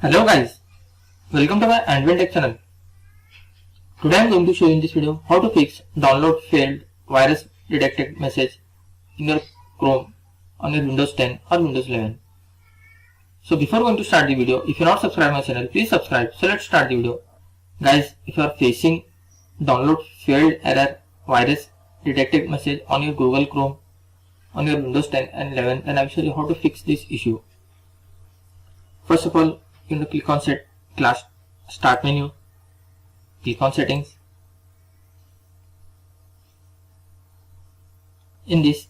Hello guys, welcome to my AndWin Tech channel. Today I am going to show you in this video how to fix download failed virus detected message in your Chrome on your Windows 10 or Windows 11. So before going to start the video, if you are not subscribed my channel, please subscribe. So let's start the video. Guys, if you are facing download failed error virus detected message on your Google Chrome on your Windows 10 and 11, then I will show you how to fix this issue. First of all, you need to click on start menu, click on settings. In this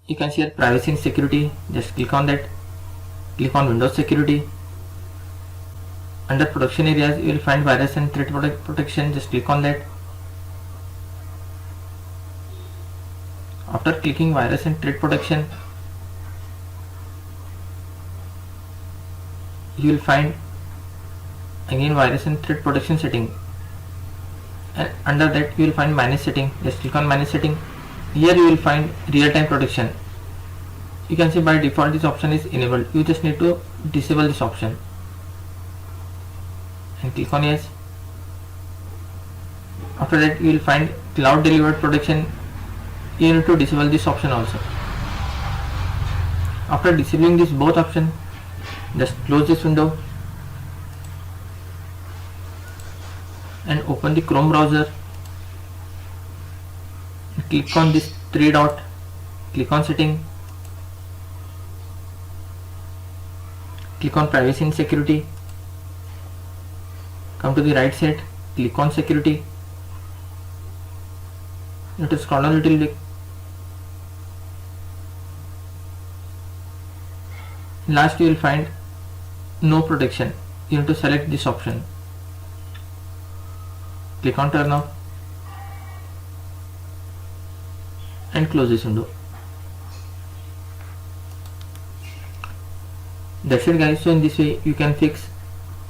you can see privacy and security, just click on that, click on Windows security. Under protection areas you will find virus and threat protection, just click on that. After clicking virus and threat protection, you will find again virus and threat protection setting, and under that you will find manage setting, just click on manage setting. Here you will find real-time protection. You can see by default this option is enabled, you just need to disable this option and click on yes. After that you will find cloud delivered protection, you need to disable this option also. After disabling this both options, just close this window and open the Chrome browser. Click on this three dot, click on setting, click on privacy and security, come to the right side, click on security. You have to scroll down a little bit. Last you will find no protection, you have to select this option, click on turn off and close this window. That's it guys. So in this way you can fix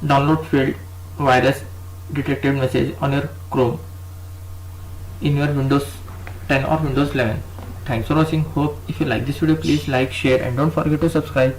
download failed virus detected message on your Chrome in your Windows 10 or Windows 11. Thanks for watching. Hope if you like this video, please like, share and don't forget to subscribe.